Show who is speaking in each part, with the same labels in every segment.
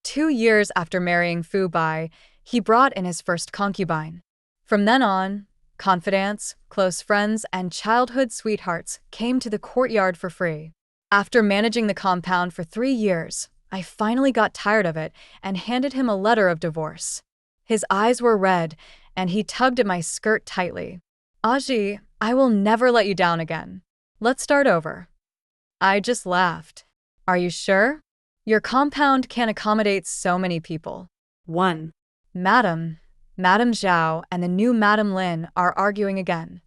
Speaker 1: 2 years after marrying Fu Bai, he brought in his first concubine. From then on, confidants, close friends, and childhood sweethearts came to the courtyard for free. After managing the compound for 3 years, I finally got tired of it and handed him a letter of divorce. His eyes were red, and he tugged at my skirt tightly. Aji, I will never let you down again. Let's start over. I just laughed. Are you sure? Your compound can accommodate so many people.
Speaker 2: 1.
Speaker 1: Madam Zhao and the new Madam Lin are arguing again.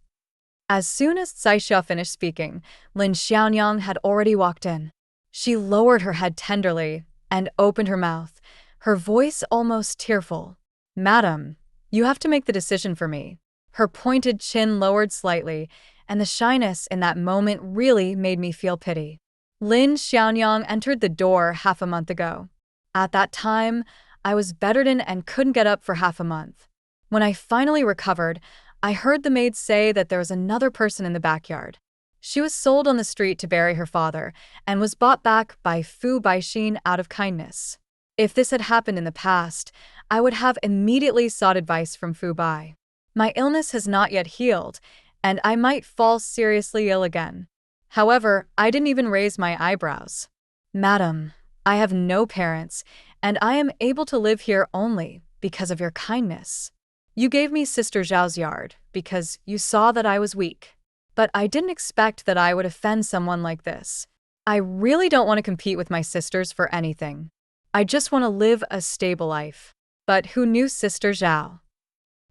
Speaker 1: As soon as Caixia finished speaking, Lin Xiaonyang had already walked in. She lowered her head tenderly and opened her mouth, her voice almost tearful. Madam, you have to make the decision for me. Her pointed chin lowered slightly, and the shyness in that moment really made me feel pity. Lin Xiaonyang entered the door half a month ago. At that time, I was bedridden and couldn't get up for half a month. When I finally recovered, I heard the maid say that there was another person in the backyard. She was sold on the street to bury her father and was bought back by Fu Baixin out of kindness. If this had happened in the past, I would have immediately sought advice from Fu Bai. My illness has not yet healed, and I might fall seriously ill again. However, I didn't even raise my eyebrows. Madam, I have no parents, and I am able to live here only because of your kindness. You gave me Sister Zhao's yard because you saw that I was weak. But I didn't expect that I would offend someone like this. I really don't want to compete with my sisters for anything. I just want to live a stable life. But who knew Sister Zhao?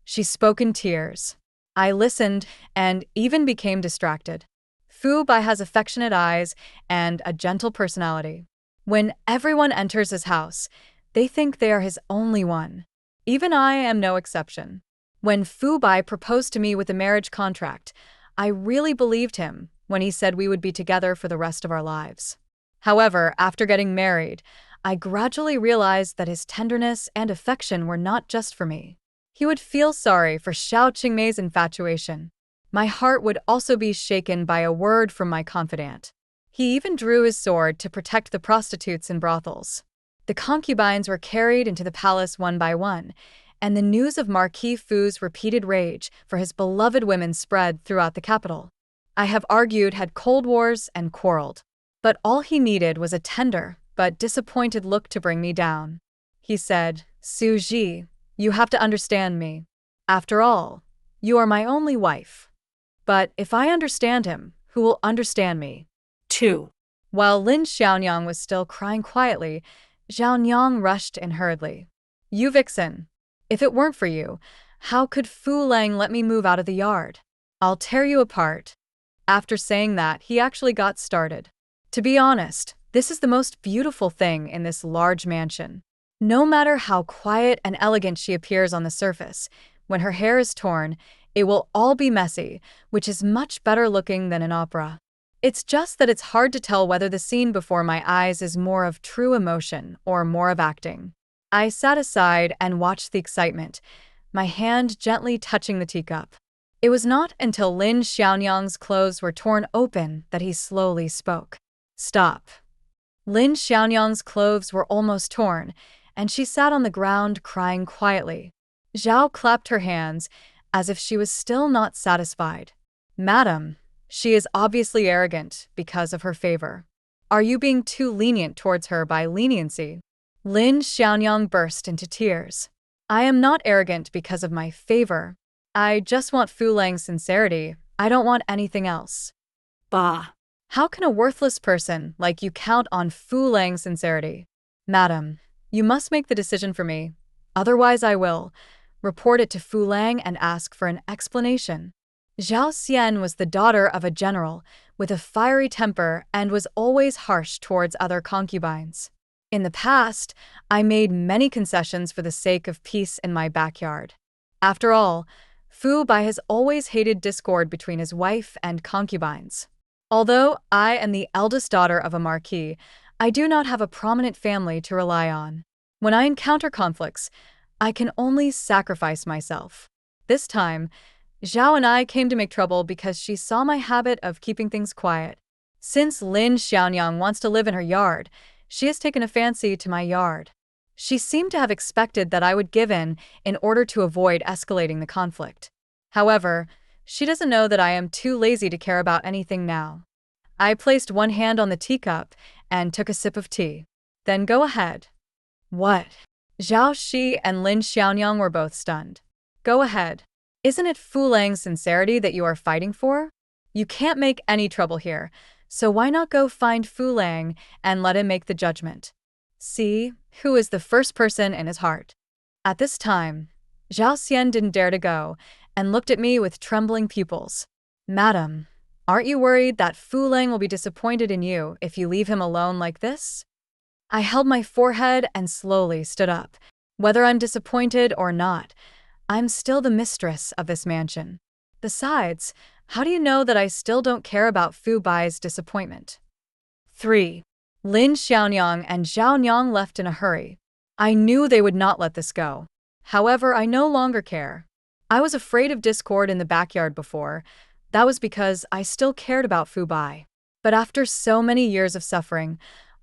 Speaker 1: She spoke in tears. I listened and even became distracted. Fu Bai has affectionate eyes and a gentle personality. When everyone enters his house, they think they are his only one. Even I am no exception. When Fu Bai proposed to me with a marriage contract, I really believed him when he said we would be together for the rest of our lives. However, after getting married, I gradually realized that his tenderness and affection were not just for me. He would feel sorry for Xiao Qingmei's infatuation. My heart would also be shaken by a word from my confidant. He even drew his sword to protect the prostitutes in brothels. The concubines were carried into the palace one by one, and the news of Marquis Fu's repeated rage for his beloved women spread throughout the capital. I have argued, had cold wars, and quarreled. But all he needed was a tender but disappointed look to bring me down. He said, Su Ji, you have to understand me. After all, you are my only wife. But if I understand him, who will understand me?
Speaker 2: 2.
Speaker 1: While Lin Xiaonyang was still crying quietly, Zhao Nyang rushed in hurriedly. You vixen! If it weren't for you, how could Fu Lang let me move out of the yard? I'll tear you apart. After saying that, he actually got started. To be honest, this is the most beautiful thing in this large mansion. No matter how quiet and elegant she appears on the surface, when her hair is torn, it will all be messy, which is much better looking than an opera. It's just that it's hard to tell whether the scene before my eyes is more of true emotion or more of acting. I sat aside and watched the excitement, my hand gently touching the teacup. It was not until Lin Xiaonyang's clothes were torn open that he slowly spoke. Stop. Lin Xiaonyang's clothes were almost torn, and she sat on the ground crying quietly. Zhao clapped her hands, as if she was still not satisfied. Madam, she is obviously arrogant because of her favor. Are you being too lenient towards her by leniency? Lin Xiaonyang burst into tears. I am not arrogant because of my favor. I just want Fu Lang's sincerity. I don't want anything else.
Speaker 2: Bah.
Speaker 1: How can a worthless person like you count on Fu Lang's sincerity? Madam, you must make the decision for me. Otherwise I will report it to Fu Lang and ask for an explanation. Zhao Xian was the daughter of a general with a fiery temper and was always harsh towards other concubines. In the past, I made many concessions for the sake of peace in my backyard. After all, Fu Bai has always hated discord between his wife and concubines. Although I am the eldest daughter of a marquis, I do not have a prominent family to rely on. When I encounter conflicts, I can only sacrifice myself. This time, Zhao and I came to make trouble because she saw my habit of keeping things quiet. Since Lin Xiaonyang wants to live in her yard, she has taken a fancy to my yard. She seemed to have expected that I would give in order to avoid escalating the conflict. However, she doesn't know that I am too lazy to care about anything now. I placed one hand on the teacup and took a sip of tea. Then go ahead. What? Zhao Shi and Lin Xiaonyang were both stunned. Go ahead. Isn't it Fu Lang's sincerity that you are fighting for? You can't make any trouble here, so why not go find Fu Lang and let him make the judgment? See who is the first person in his heart. At this time, Zhao Xian didn't dare to go and looked at me with trembling pupils. Madam, aren't you worried that Fu Lang will be disappointed in you if you leave him alone like this? I held my forehead and slowly stood up. Whether I'm disappointed or not, I'm still the mistress of this mansion. Besides, how do you know that I still don't care about Fu Bai's disappointment? 3. Lin Xiaonyang and Zhao Nyang left in a hurry. I knew they would not let this go. However, I no longer care. I was afraid of discord in the backyard before. That was because I still cared about Fu Bai. But after so many years of suffering,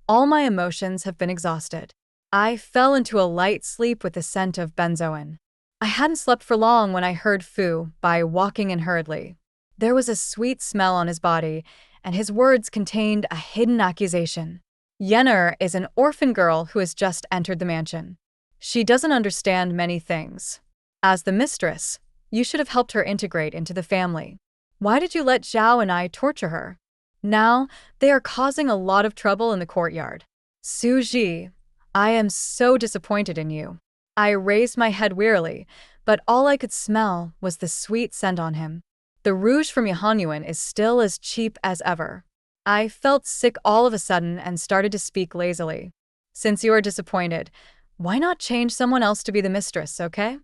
Speaker 1: all my emotions have been exhausted. I fell into a light sleep with the scent of benzoin. I hadn't slept for long when I heard Fu Bai walking in hurriedly. There was a sweet smell on his body, and his words contained a hidden accusation. Yenner is an orphan girl who has just entered the mansion. She doesn't understand many things. As the mistress, you should have helped her integrate into the family. Why did you let Zhao and I torture her? Now, they are causing a lot of trouble in the courtyard. Su Ji, I am so disappointed in you. I raised my head wearily, but all I could smell was the sweet scent on him. The rouge from Yahanyuan is still as cheap as ever. I felt sick all of a sudden and started to speak lazily. Since you are disappointed, why not change someone else to be the mistress, okay?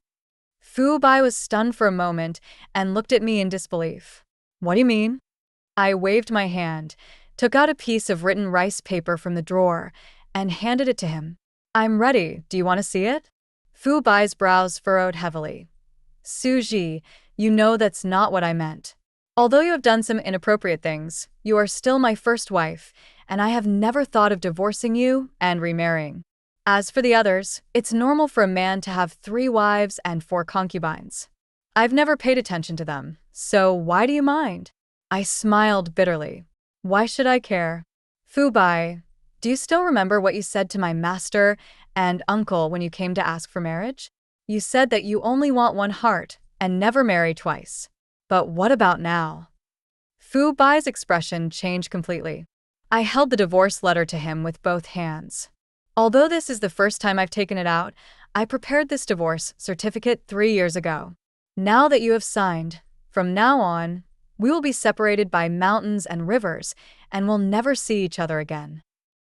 Speaker 1: Fu Bai was stunned for a moment and looked at me in disbelief. What do you mean? I waved my hand, took out a piece of written rice paper from the drawer, and handed it to him. I'm ready. Do you want to see it? Fu Bai's brows furrowed heavily. Su Ji, you know that's not what I meant. Although you have done some inappropriate things, you are still my first wife, and I have never thought of divorcing you and remarrying. As for the others, it's normal for a man to have 3 wives and 4 concubines. I've never paid attention to them, so why do you mind? I smiled bitterly. Why should I care? Fu Bai, do you still remember what you said to my master and uncle when you came to ask for marriage? You said that you only want one heart and never marry twice. But what about now? Fu Bai's expression changed completely. I held the divorce letter to him with both hands. Although this is the first time I've taken it out, I prepared this divorce certificate 3 years ago. Now that you have signed, from now on, we will be separated by mountains and rivers and will never see each other again.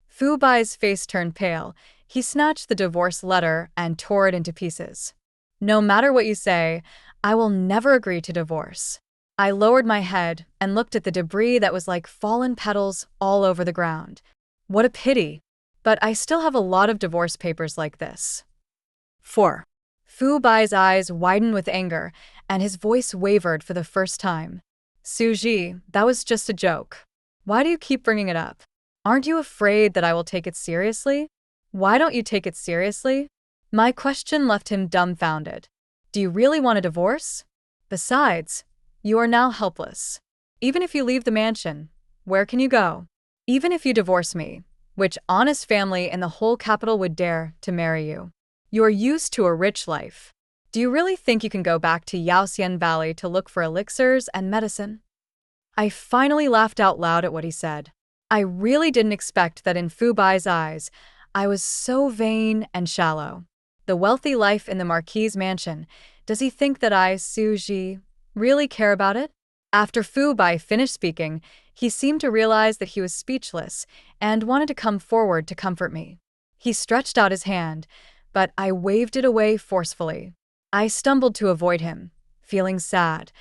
Speaker 1: Fu Bai's face turned pale. He snatched the divorce letter and tore it into pieces. No matter what you say, I will never agree to divorce. I lowered my head and looked at the debris that was like fallen petals all over the ground. What a pity. But I still have a lot of divorce papers like this. 4. Fu Bai's eyes widened with anger, and his voice wavered for the first time. Su Ji, that was just a joke. Why do you keep bringing it up? Aren't you afraid that I will take it seriously? Why don't you take it seriously? My question left him dumbfounded. Do you really want a divorce? Besides, you are now helpless. Even if you leave the mansion, where can you go? Even if you divorce me, which honest family in the whole capital would dare to marry you? You are used to a rich life. Do you really think you can go back to Yaoxian Valley to look for elixirs and medicine? I finally laughed out loud at what he said. I really didn't expect that in Fu Bai's eyes, I was so vain and shallow. The wealthy life in the Marquis's mansion, does he think that I, Su Ji, really care about it? After Fu Bai finished speaking, he seemed to realize that he was speechless and wanted to come forward to comfort me. He stretched out his hand, but I waved it away forcefully. I stumbled to avoid him, feeling sad,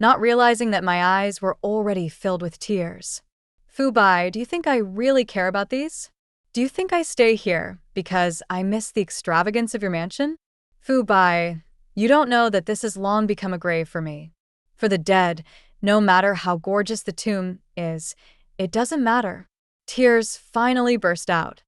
Speaker 1: not realizing that my eyes were already filled with tears. Fu Bai, do you think I really care about these? Do you think I stay here because I miss the extravagance of your mansion? Fu Bai, you don't know that this has long become a grave for me. For the dead, no matter how gorgeous the tomb is, it doesn't matter. Tears finally burst out.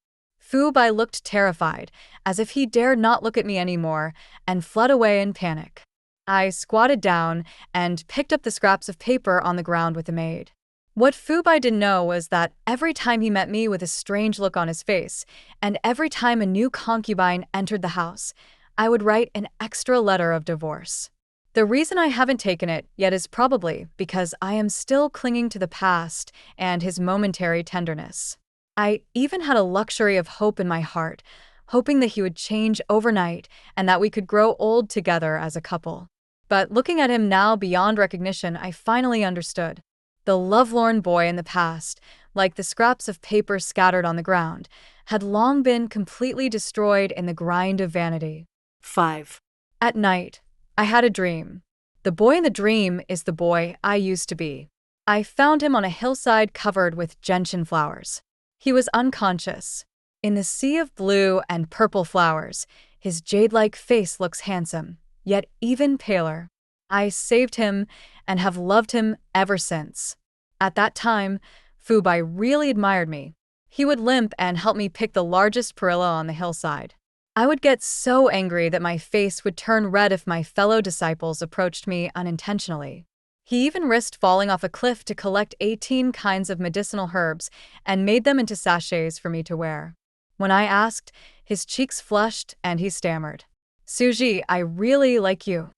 Speaker 1: Fu Bai looked terrified, as if he dared not look at me anymore, and fled away in panic. I squatted down and picked up the scraps of paper on the ground with the maid. What Fu Bai didn't know was that every time he met me with a strange look on his face, and every time a new concubine entered the house, I would write an extra letter of divorce. The reason I haven't taken it yet is probably because I am still clinging to the past and his momentary tenderness. I even had a luxury of hope in my heart, hoping that he would change overnight and that we could grow old together as a couple. But looking at him now beyond recognition, I finally understood. The lovelorn boy in the past, like the scraps of paper scattered on the ground, had long been completely destroyed in the grind of vanity.
Speaker 2: 5.
Speaker 1: At night, I had a dream. The boy in the dream is the boy I used to be. I found him on a hillside covered with gentian flowers. He was unconscious. In the sea of blue and purple flowers, his jade-like face looks handsome, yet even paler. I saved him and have loved him ever since. At that time, Fu Bai really admired me. He would limp and help me pick the largest perilla on the hillside. I would get so angry that my face would turn red if my fellow disciples approached me unintentionally. He even risked falling off a cliff to collect 18 kinds of medicinal herbs and made them into sachets for me to wear. When I asked, his cheeks flushed and he stammered, "Suji, I really like you."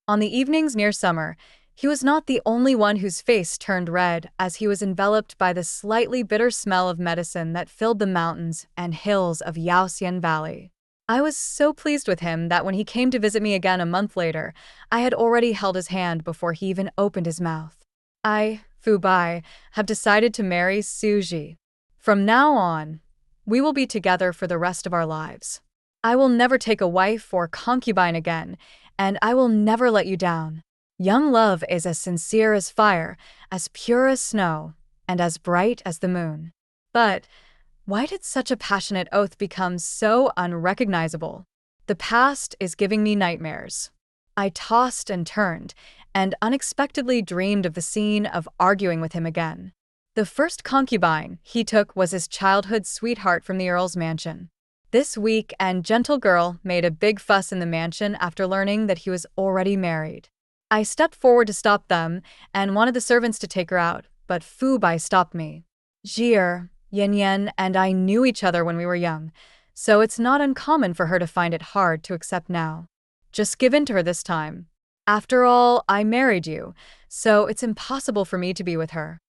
Speaker 1: On the evenings near summer, he was not the only one whose face turned red as he was enveloped by the slightly bitter smell of medicine that filled the mountains and hills of Yaoxian Valley. I was so pleased with him that when he came to visit me again a month later, I had already held his hand before he even opened his mouth. I, Fu Bai, have decided to marry Suji. From now on, we will be together for the rest of our lives. I will never take a wife or concubine again, and I will never let you down. Young love is as sincere as fire, as pure as snow, and as bright as the moon. But why did such a passionate oath become so unrecognizable? The past is giving me nightmares. I tossed and turned, and unexpectedly dreamed of the scene of arguing with him again. The first concubine he took was his childhood sweetheart from the Earl's mansion. This weak and gentle girl made a big fuss in the mansion after learning that he was already married. I stepped forward to stop them and wanted the servants to take her out, but Fu Bai stopped me. "Jir, Yan Yan and I knew each other when we were young, so it's not uncommon for her to find it hard to accept now. Just give in to her this time. After all, I married you, so it's impossible for me to be with her."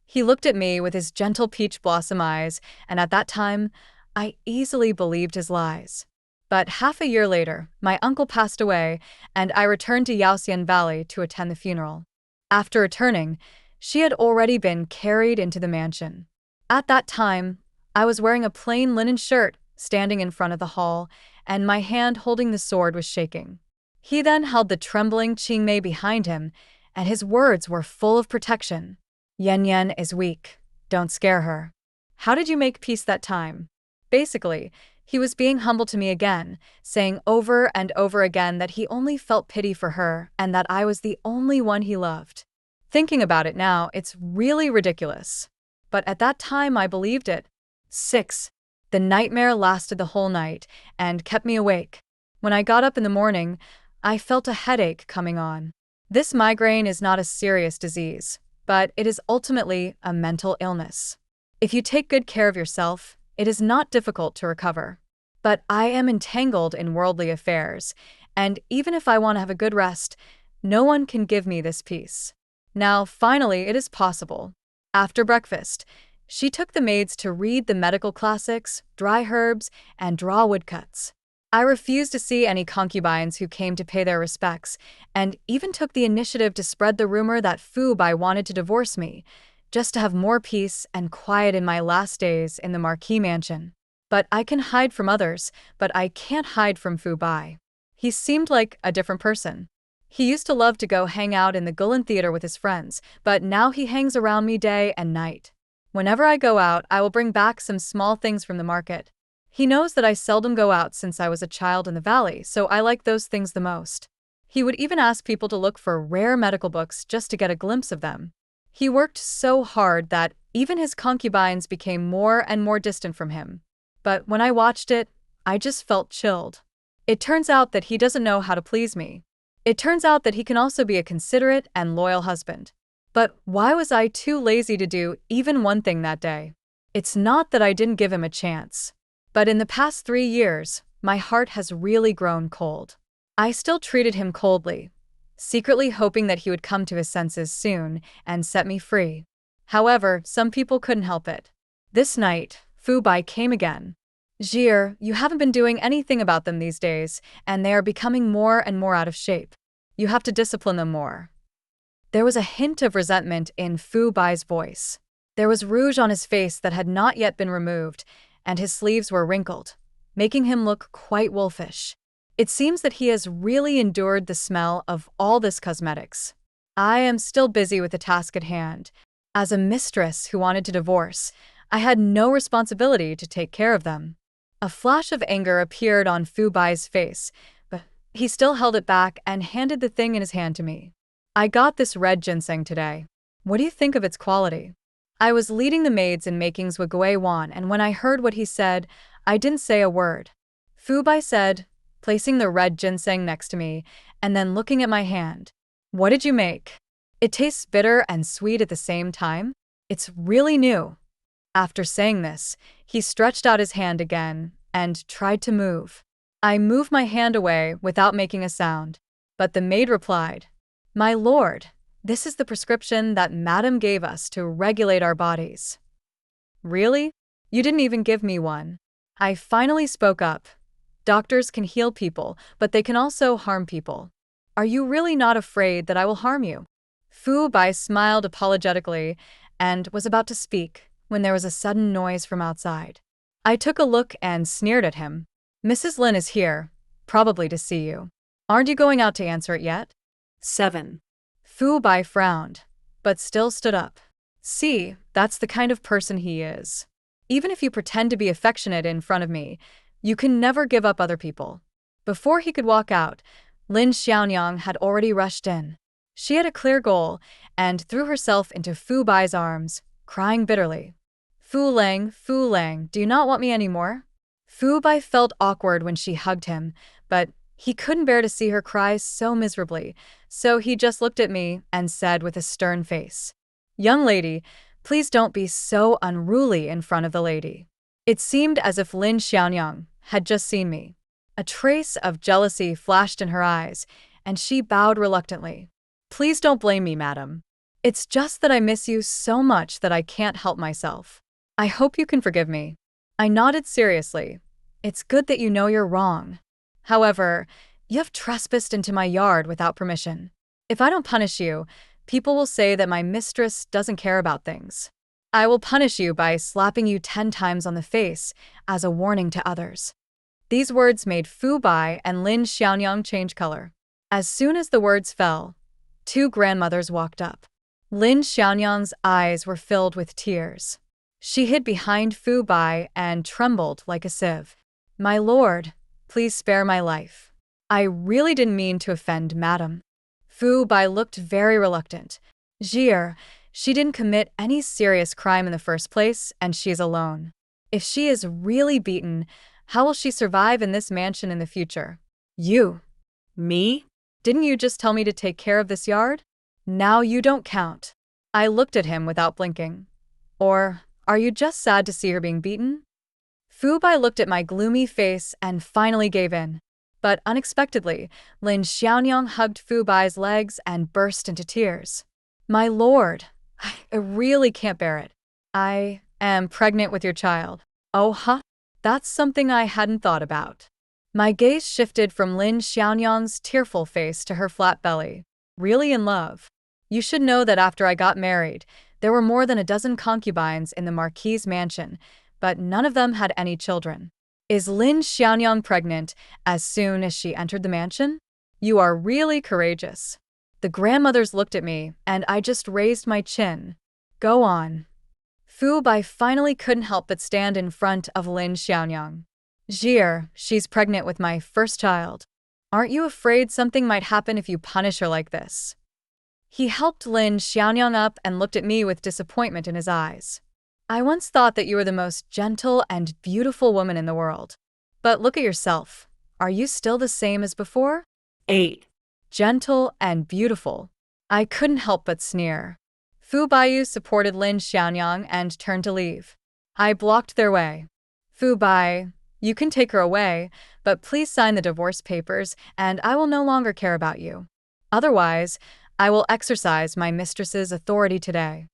Speaker 1: He looked at me with his gentle peach blossom eyes, and at that time, I easily believed his lies. But half a year later, my uncle passed away, and I returned to Yaoxian Valley to attend the funeral. After returning, she had already been carried into the mansion. At that time, I was wearing a plain linen shirt, standing in front of the hall, and my hand holding the sword was shaking. He then held the trembling Qingmei behind him, and his words were full of protection. "Yan Yan is weak. Don't scare her. How did you make peace that time?" Basically, he was being humble to me again, saying over and over again that he only felt pity for her and that I was the only one he loved. Thinking about it now, it's really ridiculous. But at that time, I believed it. 6. The nightmare lasted the whole night and kept me awake. When I got up in the morning, I felt a headache coming on. This migraine is not a serious disease, but it is ultimately a mental illness. If you take good care of yourself, it is not difficult to recover. But I am entangled in worldly affairs, and even if I want to have a good rest, no one can give me this peace. Now, finally, it is possible. After breakfast, she took the maids to read the medical classics, dry herbs, and draw woodcuts. I refused to see any concubines who came to pay their respects, and even took the initiative to spread the rumor that Fu Bai wanted to divorce me, just to have more peace and quiet in my last days in the Marquis mansion. But I can hide from others, but I can't hide from Fu Bai. He seemed like a different person. He used to love to go hang out in the Gulen Theater with his friends, but now he hangs around me day and night. Whenever I go out, I will bring back some small things from the market. He knows that I seldom go out since I was a child in the valley, so I like those things the most. He would even ask people to look for rare medical books just to get a glimpse of them. He worked so hard that even his concubines became more and more distant from him. But when I watched it, I just felt chilled. It turns out that he doesn't know how to please me. It turns out that he can also be a considerate and loyal husband. But why was I too lazy to do even one thing that day? It's not that I didn't give him a chance. But in the past 3 years, my heart has really grown cold. I still treated him coldly, secretly hoping that he would come to his senses soon and set me free. However, some people couldn't help it. This night, Fu Bai came again. Jir, you haven't been doing anything about them these days, and they are becoming more and more out of shape. You have to discipline them more. There was a hint of resentment in Fu Bai's voice. There was rouge on his face that had not yet been removed, and his sleeves were wrinkled, making him look quite wolfish. It seems that he has really endured the smell of all this cosmetics. I am still busy with the task at hand. As a mistress who wanted to divorce, I had no responsibility to take care of them. A flash of anger appeared on Fu Bai's face, but he still held it back and handed the thing in his hand to me. I got this red ginseng today. What do you think of its quality? I was leading the maids in making zhuge wan, and when I heard what he said, I didn't say a word. Fu Bai said, placing the red ginseng next to me, and then looking at my hand. What did you make? It tastes bitter and sweet at the same time. It's really new. After saying this, he stretched out his hand again and tried to move. I moved my hand away without making a sound, but the maid replied, "My lord, this is the prescription that Madam gave us to regulate our bodies." Really? You didn't even give me one. I finally spoke up. Doctors can heal people, but they can also harm people. Are you really not afraid that I will harm you? Fu Bai smiled apologetically and was about to speak when there was a sudden noise from outside. I took a look and sneered at him. "Mrs. Lin is here, probably to see you. Aren't you going out to answer it yet?"
Speaker 2: 7.
Speaker 1: Fu Bai frowned, but still stood up. See, that's the kind of person he is. Even if you pretend to be affectionate in front of me, you can never give up other people. Before he could walk out, Lin Xiaonyang had already rushed in. She had a clear goal and threw herself into Fu Bai's arms, crying bitterly. Fu Lang, do you not want me anymore?" Fu Bai felt awkward when she hugged him, but he couldn't bear to see her cry so miserably, so he just looked at me and said with a stern face, "Young lady, please don't be so unruly in front of the lady." It seemed as if Lin Xiaonyang had just seen me. A trace of jealousy flashed in her eyes, and she bowed reluctantly. "Please don't blame me, madam. It's just that I miss you so much that I can't help myself. I hope you can forgive me." I nodded seriously. "It's good that you know you're wrong. However, you have trespassed into my yard without permission. If I don't punish you, people will say that my mistress doesn't care about things. I will punish you by slapping you 10 times on the face as a warning to others." These words made Fu Bai and Lin Xiaonyang change color. As soon as the words fell, 2 grandmothers walked up. Lin Xiaonyang's eyes were filled with tears. She hid behind Fu Bai and trembled like a sieve. "My lord, please spare my life. I really didn't mean to offend madam." Fu Bai looked very reluctant. "Jir, she didn't commit any serious crime in the first place, and she's alone. If she is really beaten, how will she survive in this mansion in the future?" "You?
Speaker 2: Me?
Speaker 1: Didn't you just tell me to take care of this yard? Now you don't count." I looked at him without blinking. "Or are you just sad to see her being beaten?" Fu Bai looked at my gloomy face and finally gave in. But unexpectedly, Lin Xiaonyang hugged Fu Bai's legs and burst into tears. "My lord, I really can't bear it. I am pregnant with your child." "Oh, huh? That's something I hadn't thought about." My gaze shifted from Lin Xiaonyang's tearful face to her flat belly. "Really in love? You should know that after I got married, there were more than a dozen concubines in the Marquis's mansion, but none of them had any children. Is Lin Xiaonyang pregnant as soon as she entered the mansion? You are really courageous." The grandmothers looked at me, and I just raised my chin. "Go on." Fu Bai finally couldn't help but stand in front of Lin Xiaonyang. "Jir, she's pregnant with my first child. Aren't you afraid something might happen if you punish her like this?" He helped Lin Xiaonyang up and looked at me with disappointment in his eyes. I once thought that you were the most gentle and beautiful woman in the world. But look at yourself. Are you still the same as before?
Speaker 2: 8.
Speaker 1: Gentle and beautiful. I couldn't help but sneer. Fu Baiyu supported Lin Xiaonyang and turned to leave. I blocked their way. Fu Bai, you can take her away, but please sign the divorce papers and I will no longer care about you. Otherwise, I will exercise my mistress's authority today.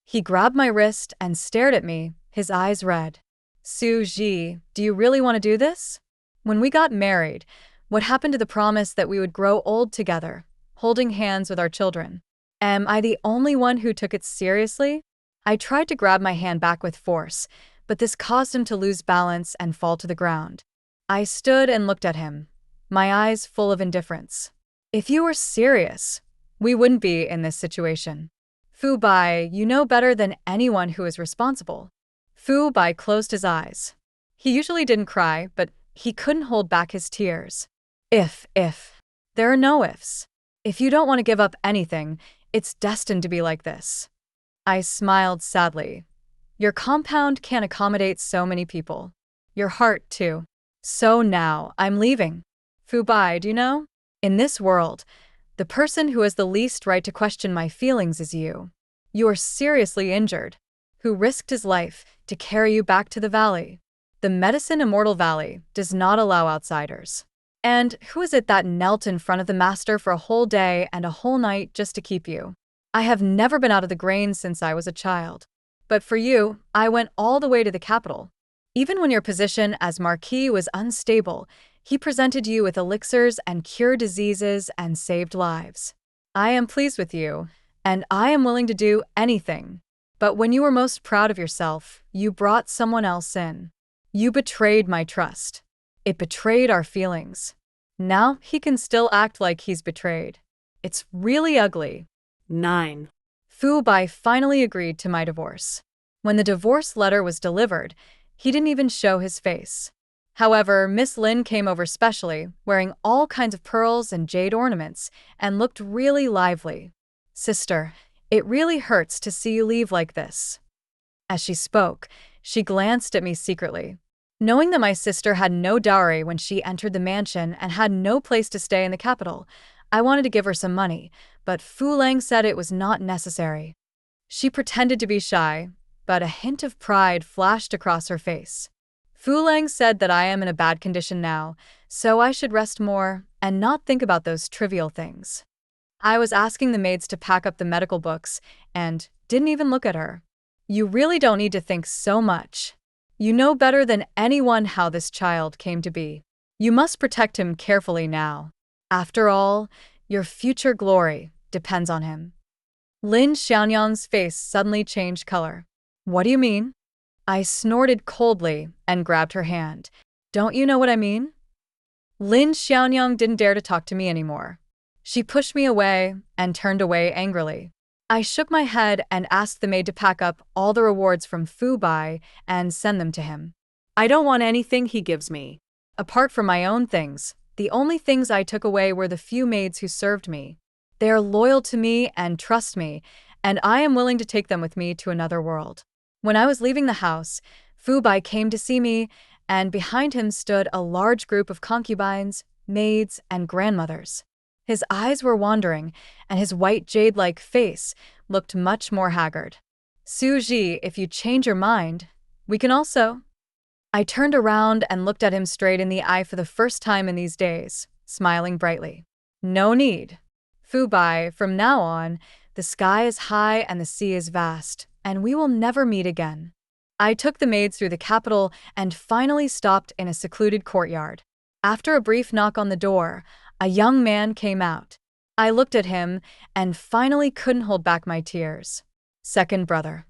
Speaker 1: He grabbed my wrist and stared at me, his eyes red. Su Ji, do you really want to do this? When we got married, what happened to the promise that we would grow old together, holding hands with our children? Am I the only one who took it seriously? I tried to grab my hand back with force, but this caused him to lose balance and fall to the ground. I stood and looked at him, my eyes full of indifference. If you were serious, we wouldn't be in this situation. Fu Bai, you know better than anyone who is responsible. Fu Bai closed his eyes. He usually didn't cry, but he couldn't hold back his tears. If. There are no ifs. If you don't want to give up anything, it's destined to be like this. I smiled sadly. Your compound can't accommodate so many people. Your heart, too. So now, I'm leaving. Fu Bai, do you know? In this world, the person who has the least right to question my feelings is you. You are seriously injured. Who risked his life to carry you back to the valley? The Medicine Immortal Valley does not allow outsiders. And who is it that knelt in front of the master for a whole day and a whole night just to keep you? I have never been out of the grain since I was a child. But for you, I went all the way to the capital. Even when your position as Marquis was unstable, he presented you with elixirs and cured diseases and saved lives. I am pleased with you, and I am willing to do anything. But when you were most proud of yourself, you brought someone else in. You betrayed my trust. It betrayed our feelings. Now he can still act like he's betrayed. It's really ugly.
Speaker 2: 9.
Speaker 1: Fu Bai finally agreed to my divorce. When the divorce letter was delivered, he didn't even show his face. However, Miss Lin came over specially, wearing all kinds of pearls and jade ornaments, and looked really lively. Sister, it really hurts to see you leave like this. As she spoke, she glanced at me secretly. Knowing that my sister had no dowry when she entered the mansion and had no place to stay in the capital, I wanted to give her some money, but Fu Lang said it was not necessary. She pretended to be shy, but a hint of pride flashed across her face. Fu Lang said that I am in a bad condition now, so I should rest more and not think about those trivial things. I was asking the maids to pack up the medical books and didn't even look at her. You really don't need to think so much. You know better than anyone how this child came to be. You must protect him carefully now. After all, your future glory depends on him. Lin Xiaonyang's face suddenly changed color. What do you mean? I snorted coldly and grabbed her hand. Don't you know what I mean? Lin Xiaonyang didn't dare to talk to me anymore. She pushed me away and turned away angrily. I shook my head and asked the maid to pack up all the rewards from Fu Bai and send them to him.
Speaker 2: I don't want anything he gives me.
Speaker 1: Apart from my own things, the only things I took away were the few maids who served me. They are loyal to me and trust me, and I am willing to take them with me to another world. When I was leaving the house, Fu Bai came to see me, and behind him stood a large group of concubines, maids, and grandmothers. His eyes were wandering, and his white jade-like face looked much more haggard. Su Ji, if you change your mind, we can also. I turned around and looked at him straight in the eye for the first time in these days, smiling brightly. No need. Fu Bai, from now on, the sky is high and the sea is vast, and we will never meet again. I took the maids through the capital and finally stopped in a secluded courtyard. After a brief knock on the door, a young man came out. I looked at him and finally couldn't hold back my tears. Second brother.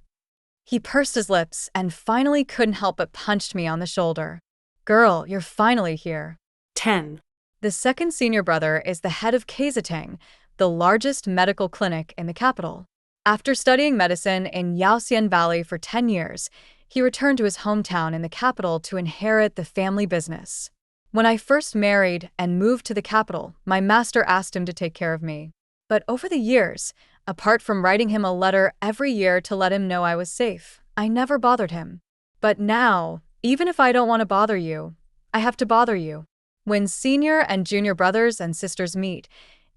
Speaker 1: He pursed his lips and finally couldn't help but punched me on the shoulder. Girl, you're finally here.
Speaker 2: 10.
Speaker 1: The second senior brother is the head of Asserting, the largest medical clinic in the capital. After studying medicine in Yaoxian Valley for 10 years, he returned to his hometown in the capital to inherit the family business. When I first married and moved to the capital, my master asked him to take care of me. But over the years, apart from writing him a letter every year to let him know I was safe, I never bothered him. But now, even if I don't want to bother you, I have to bother you. When senior and junior brothers and sisters meet,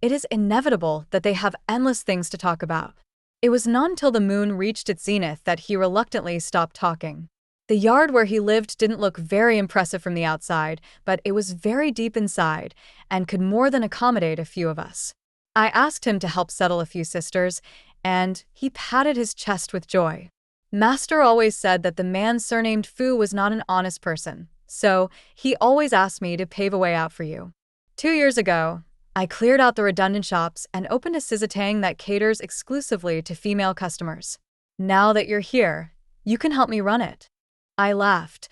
Speaker 1: it is inevitable that they have endless things to talk about. It was not until the moon reached its zenith that he reluctantly stopped talking. The yard where he lived didn't look very impressive from the outside, but it was very deep inside and could more than accommodate a few of us. I asked him to help settle a few sisters, and he patted his chest with joy. Master always said that the man surnamed Fu was not an honest person, so he always asked me to pave a way out for you. 2 years ago, I cleared out the redundant shops and opened a Sizatang that caters exclusively to female customers. Now that you're here, you can help me run it. I laughed.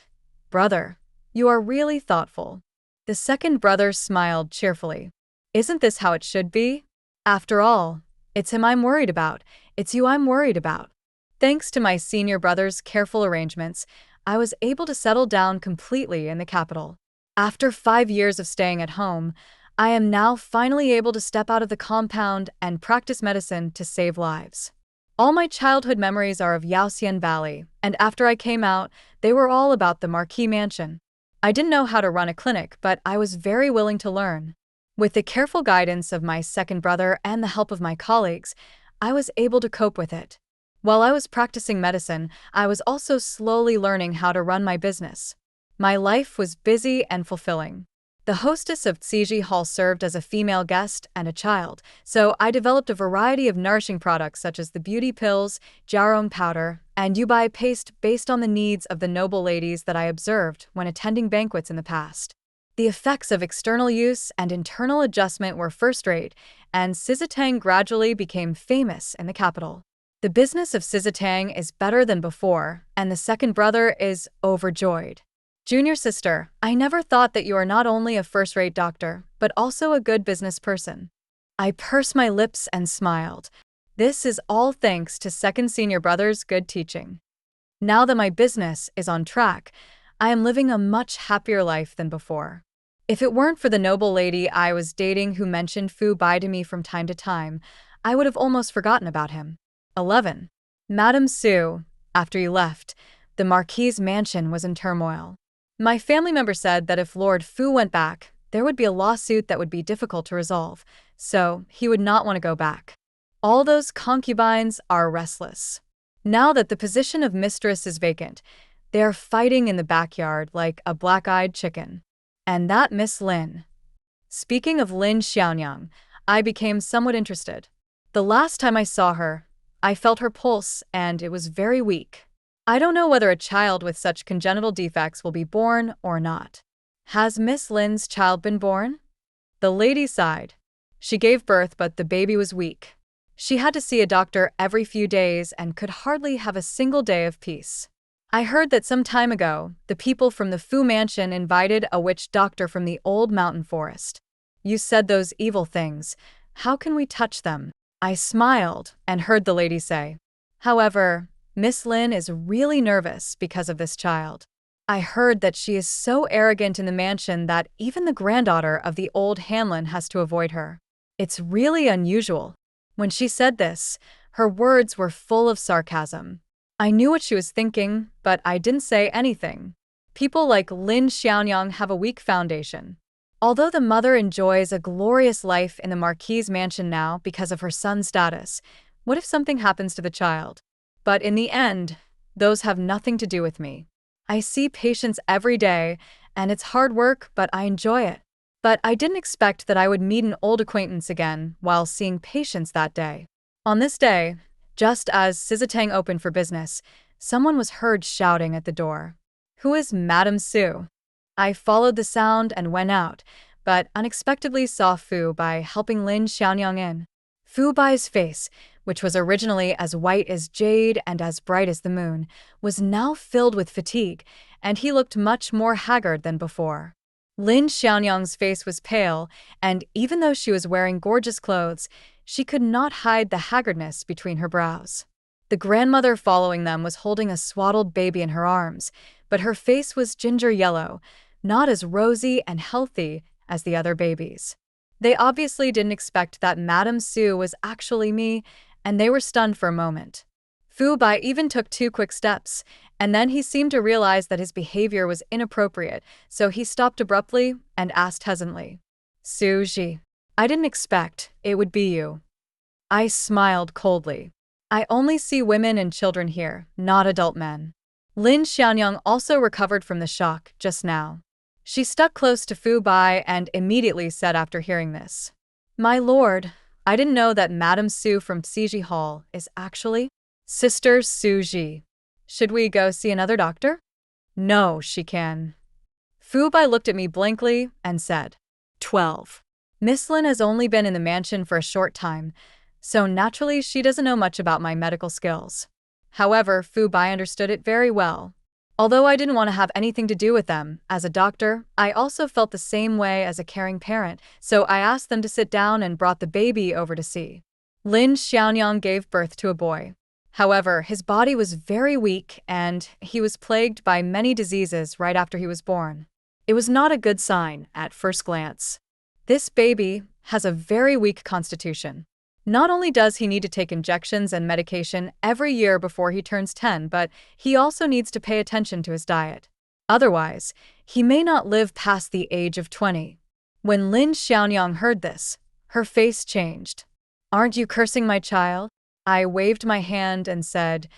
Speaker 1: Brother, you are really thoughtful. The second brother smiled cheerfully. Isn't this how it should be? After all, it's him I'm worried about. It's you I'm worried about. Thanks to my senior brother's careful arrangements, I was able to settle down completely in the capital. After 5 years of staying at home, I am now finally able to step out of the compound and practice medicine to save lives. All my childhood memories are of Yaoxian Valley, and after I came out, they were all about the Marquis Mansion. I didn't know how to run a clinic, but I was very willing to learn. With the careful guidance of my second brother and the help of my colleagues, I was able to cope with it. While I was practicing medicine, I was also slowly learning how to run my business. My life was busy and fulfilling. The hostess of Tsiji Hall served as a female guest and a child, so I developed a variety of nourishing products such as the beauty pills, jarong powder, and yubai paste based on the needs of the noble ladies that I observed when attending banquets in the past. The effects of external use and internal adjustment were first-rate, and Sizatang gradually became famous in the capital. The business of Sizatang is better than before, and the second brother is overjoyed. Junior sister, I never thought that you are not only a first-rate doctor, but also a good business person. I pursed my lips and smiled. This is all thanks to second senior brother's good teaching. Now that my business is on track, I am living a much happier life than before. If it weren't for the noble lady I was dating who mentioned Fu Bai to me from time to time, I would have almost forgotten about him. 11. Madame Su, after you left, the Marquis's mansion was in turmoil. My family member said that if Lord Fu went back, there would be a lawsuit that would be difficult to resolve, so he would not want to go back. All those concubines are restless. Now that the position of mistress is vacant, they are fighting in the backyard like a black-eyed chicken. And that Miss Lin. Speaking of Lin Xiaonyang, I became somewhat interested. The last time I saw her, I felt her pulse and it was very weak. I don't know whether a child with such congenital defects will be born or not. Has Miss Lin's child been born? The lady sighed. She gave birth, but the baby was weak. She had to see a doctor every few days and could hardly have a single day of peace. I heard that some time ago, the people from the Fu Mansion invited a witch doctor from the old mountain forest. You said those evil things. How can we touch them? I smiled and heard the lady say. However, Miss Lin is really nervous because of this child. I heard that she is so arrogant in the mansion that even the granddaughter of the old Hanlon has to avoid her. It's really unusual. When she said this, her words were full of sarcasm. I knew what she was thinking, but I didn't say anything. People like Lin Xiaonyang have a weak foundation. Although the mother enjoys a glorious life in the Marquis's mansion now because of her son's status, what if something happens to the child? But in the end, those have nothing to do with me. I see patients every day, and it's hard work, but I enjoy it. But I didn't expect that I would meet an old acquaintance again while seeing patients that day. On this day, just as Sizatang opened for business, someone was heard shouting at the door. Who is Madame Su? I followed the sound and went out, but unexpectedly saw Fu Bai helping Lin Xiaonyang in. Fu Bai's face, which was originally as white as jade and as bright as the moon, was now filled with fatigue, and he looked much more haggard than before. Lin Xiaonyang's face was pale, and even though she was wearing gorgeous clothes, she could not hide the haggardness between her brows. The grandmother following them was holding a swaddled baby in her arms, but her face was ginger yellow, not as rosy and healthy as the other babies. They obviously didn't expect that Madame Su was actually me, and they were stunned for a moment. Fu Bai even took 2 quick steps, and then he seemed to realize that his behavior was inappropriate, so he stopped abruptly and asked hesitantly, Su Ji, I didn't expect it would be you. I smiled coldly. I only see women and children here, not adult men. Lin Xianyang also recovered from the shock just now. She stuck close to Fu Bai and immediately said after hearing this, My lord, I didn't know that Madame Su from Ciji Hall is actually Sister Su Ji. Should we go see another doctor? No, she can. Fu Bai looked at me blankly and said,
Speaker 2: 12.
Speaker 1: Miss Lin has only been in the mansion for a short time, so naturally she doesn't know much about my medical skills. However, Fu Bai understood it very well. Although I didn't want to have anything to do with them, as a doctor, I also felt the same way as a caring parent, so I asked them to sit down and brought the baby over to see. Lin Xianyang gave birth to a boy. However, his body was very weak and he was plagued by many diseases right after he was born. It was not a good sign at first glance. This baby has a very weak constitution. Not only does he need to take injections and medication every year before he turns 10, but he also needs to pay attention to his diet. Otherwise, he may not live past the age of 20. When Lin Xianyang heard this, her face changed. Aren't you cursing my child? I waved my hand and said,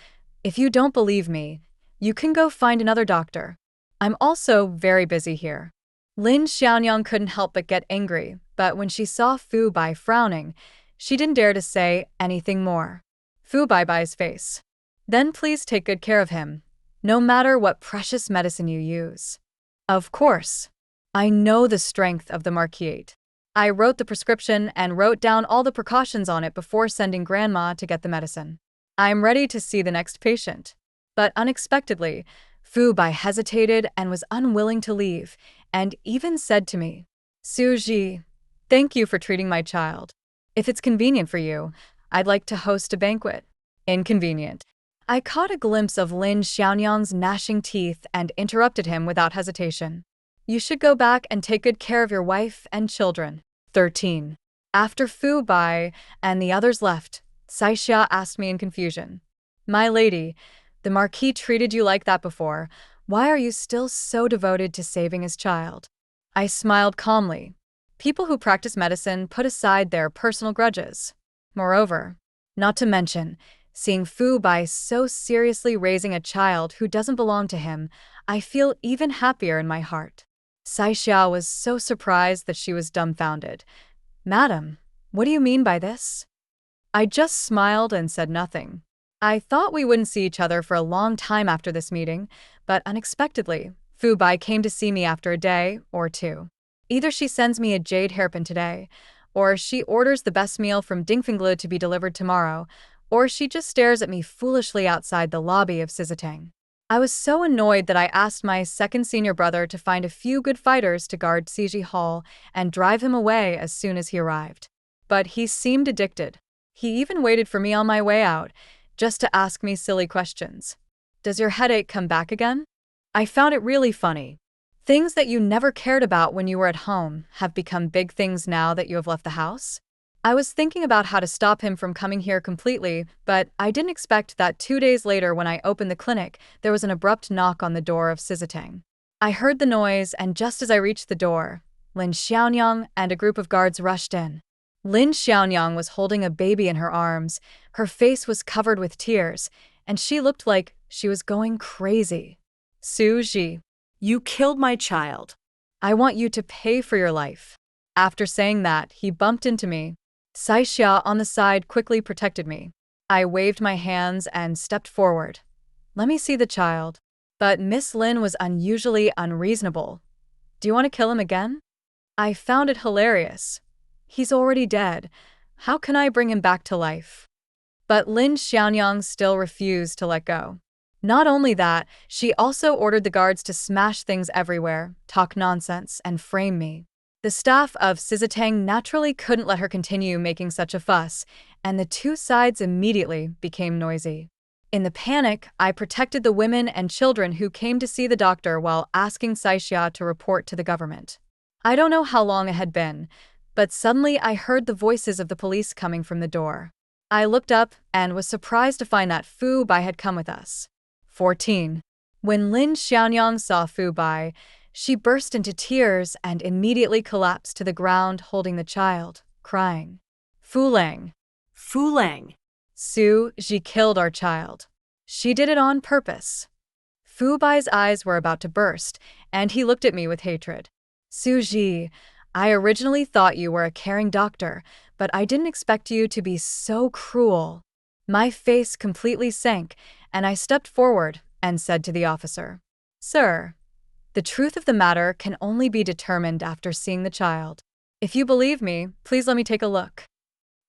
Speaker 1: If you don't believe me, you can go find another doctor. I'm also very busy here. Lin Xianyang couldn't help but get angry, but when she saw Fu Bai frowning, she didn't dare to say anything more. Fu Bai's face. Then please take good care of him, no matter what precious medicine you use. Of course. I know the strength of the Marquiate. I wrote the prescription and wrote down all the precautions on it before sending Grandma to get the medicine. I'm ready to see the next patient. But unexpectedly, Fu Bai hesitated and was unwilling to leave, and even said to me, Su Ji, thank you for treating my child. If it's convenient for you, I'd like to host a banquet. Inconvenient. I caught a glimpse of Lin Xianyang's gnashing teeth and interrupted him without hesitation. You should go back and take good care of your wife and children. 13. After Fu Bai and the others left, Saixia asked me in confusion, My lady, the Marquis treated you like that before. Why are you still so devoted to saving his child? I smiled calmly. People who practice medicine put aside their personal grudges. Moreover, not to mention, seeing Fu Bai so seriously raising a child who doesn't belong to him, I feel even happier in my heart. Saixia was so surprised that she was dumbfounded. Madam, what do you mean by this? I just smiled and said nothing. I thought we wouldn't see each other for a long time after this meeting, but unexpectedly, Fu Bai came to see me after a day or two. Either she sends me a jade hairpin today, or she orders the best meal from Dingfenglu to be delivered tomorrow, or she just stares at me foolishly outside the lobby of Sizatang. I was so annoyed that I asked my second senior brother to find a few good fighters to guard Ciji Hall and drive him away as soon as he arrived. But he seemed addicted. He even waited for me on my way out, just to ask me silly questions. Does your headache come back again? I found it really funny. Things that you never cared about when you were at home have become big things now that you have left the house. I was thinking about how to stop him from coming here completely, but I didn't expect that 2 days later when I opened the clinic, there was an abrupt knock on the door of Sizatang. I heard the noise, and just as I reached the door, Lin Xianyang and a group of guards rushed in. Lin Xianyang was holding a baby in her arms, her face was covered with tears, and she looked like she was going crazy. Su Ji,
Speaker 2: You killed my child.
Speaker 1: I want you to pay for your life. After saying that, he bumped into me. Saixia on the side quickly protected me. I waved my hands and stepped forward. Let me see the child. But Miss Lin was unusually unreasonable. Do you want to kill him again? I found it hilarious. He's already dead. How can I bring him back to life? But Lin Xianyang still refused to let go. Not only that, she also ordered the guards to smash things everywhere, talk nonsense, and frame me. The staff of Sizatang naturally couldn't let her continue making such a fuss, and the two sides immediately became noisy. In the panic, I protected the women and children who came to see the doctor while asking Saixia to report to the government. I don't know how long it had been, but suddenly I heard the voices of the police coming from the door. I looked up and was surprised to find that Fu Bai had come with us. 14. When Lin Xiaonyang saw Fu Bai, she burst into tears and immediately collapsed to the ground holding the child, crying. Fu Lang.
Speaker 2: Fu Lang.
Speaker 1: Su Ji killed our child. She did it on purpose. Fu Bai's eyes were about to burst, and he looked at me with hatred. Su Ji, I originally thought you were a caring doctor, but I didn't expect you to be so cruel. My face completely sank, and I stepped forward and said to the officer, Sir, the truth of the matter can only be determined after seeing the child. If you believe me, please let me take a look.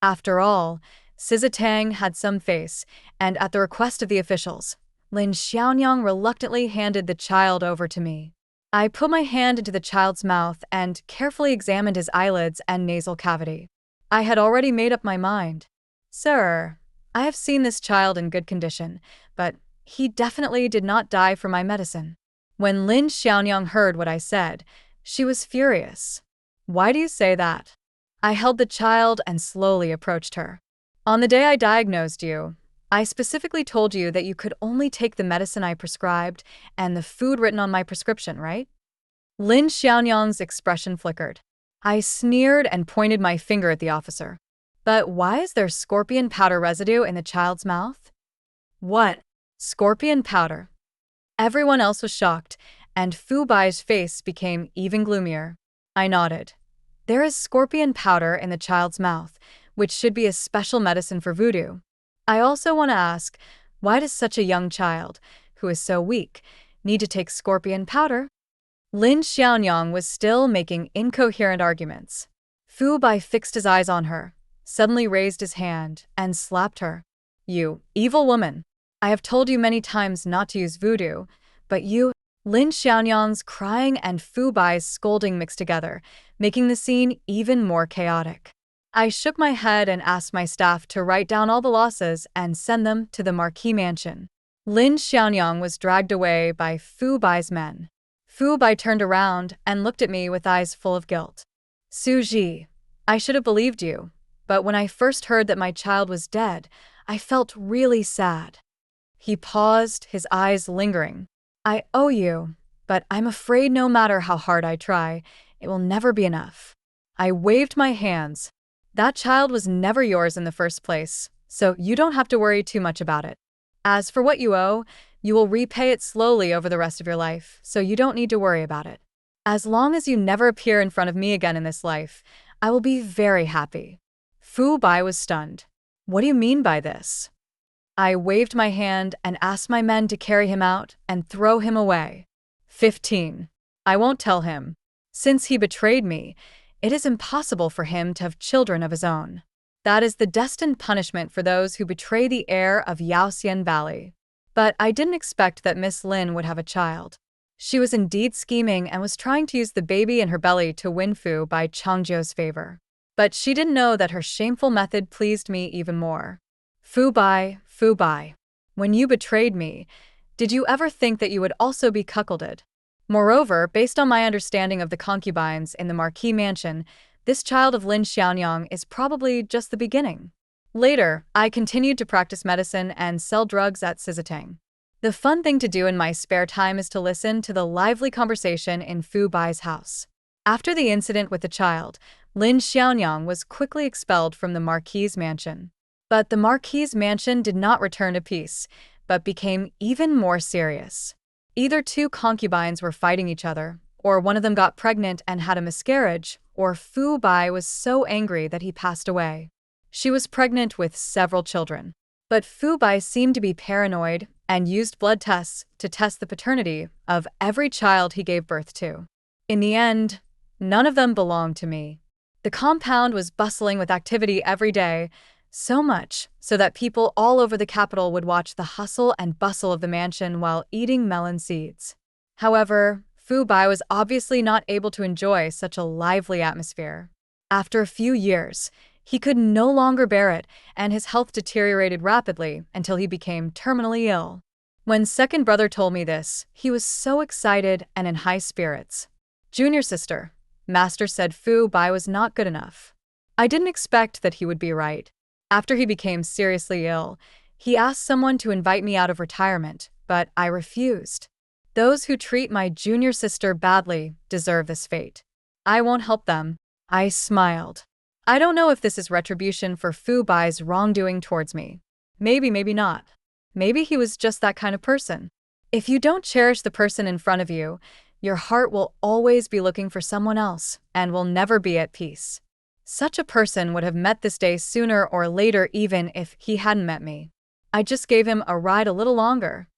Speaker 1: After all, Tang had some face, and at the request of the officials, Lin Xiaonyang reluctantly handed the child over to me. I put my hand into the child's mouth and carefully examined his eyelids and nasal cavity. I had already made up my mind. Sir, I have seen this child in good condition, but he definitely did not die for my medicine. When Lin Xiaonyang heard what I said, she was furious. Why do you say that? I held the child and slowly approached her. On the day I diagnosed you, I specifically told you that you could only take the medicine I prescribed and the food written on my prescription, right? Lin Xiaonyang's expression flickered. I sneered and pointed my finger at the officer. But why is there scorpion powder residue in the child's mouth? What? Scorpion powder? Everyone else was shocked, and Fu Bai's face became even gloomier. I nodded. There is scorpion powder in the child's mouth, which should be a special medicine for voodoo. I also want to ask, why does such a young child, who is so weak, need to take scorpion powder? Lin Xiaonyang was still making incoherent arguments. Fu Bai fixed his eyes on her, suddenly raised his hand, and slapped her. You evil woman! I have told you many times not to use voodoo, but you… Lin Xiaonyang's crying and Fu Bai's scolding mixed together, making the scene even more chaotic. I shook my head and asked my staff to write down all the losses and send them to the Marquis mansion. Lin Xiaonyang was dragged away by Fu Bai's men. Fu Bai turned around and looked at me with eyes full of guilt. Su Ji, I should have believed you, but when I first heard that my child was dead, I felt really sad. He paused, his eyes lingering. I owe you, but I'm afraid no matter how hard I try, it will never be enough. I waved my hands. That child was never yours in the first place, so you don't have to worry too much about it. As for what you owe, you will repay it slowly over the rest of your life, so you don't need to worry about it. As long as you never appear in front of me again in this life, I will be very happy. Fu Bai was stunned. What do you mean by this? I waved my hand and asked my men to carry him out and throw him away. 15. I won't tell him. Since he betrayed me, it is impossible for him to have children of his own. That is the destined punishment for those who betray the heir of Yaoxian Valley. But I didn't expect that Miss Lin would have a child. She was indeed scheming and was trying to use the baby in her belly to win Fu Bai Changjiu's favor. But she didn't know that her shameful method pleased me even more. Fu Bai, when you betrayed me, did you ever think that you would also be cuckolded? Moreover, based on my understanding of the concubines in the Marquis mansion, this child of Lin Xiaonyang is probably just the beginning. Later, I continued to practice medicine and sell drugs at Asserting. The fun thing to do in my spare time is to listen to the lively conversation in Fu Bai's house. After the incident with the child, Lin Xiaonyang was quickly expelled from the Marquis mansion. But the Marquis mansion did not return to peace, but became even more serious. Either two concubines were fighting each other, or one of them got pregnant and had a miscarriage, or Fu Bai was so angry that he passed away. She was pregnant with several children. But Fu Bai seemed to be paranoid and used blood tests to test the paternity of every child he gave birth to. In the end, none of them belonged to me. The compound was bustling with activity every day, so much so that people all over the capital would watch the hustle and bustle of the mansion while eating melon seeds. However, Fu Bai was obviously not able to enjoy such a lively atmosphere. After a few years, he could no longer bear it, and his health deteriorated rapidly until he became terminally ill. When second brother told me this, he was so excited and in high spirits. Junior sister, Master said Fu Bai was not good enough. I didn't expect that he would be right. After he became seriously ill, he asked someone to invite me out of retirement, but I refused. Those who treat my junior sister badly deserve this fate. I won't help them. I smiled. I don't know if this is retribution for Fu Bai's wrongdoing towards me. Maybe, maybe not. Maybe he was just that kind of person. If you don't cherish the person in front of you, your heart will always be looking for someone else and will never be at peace. Such a person would have met this day sooner or later even if he hadn't met me. I just gave him a ride a little longer.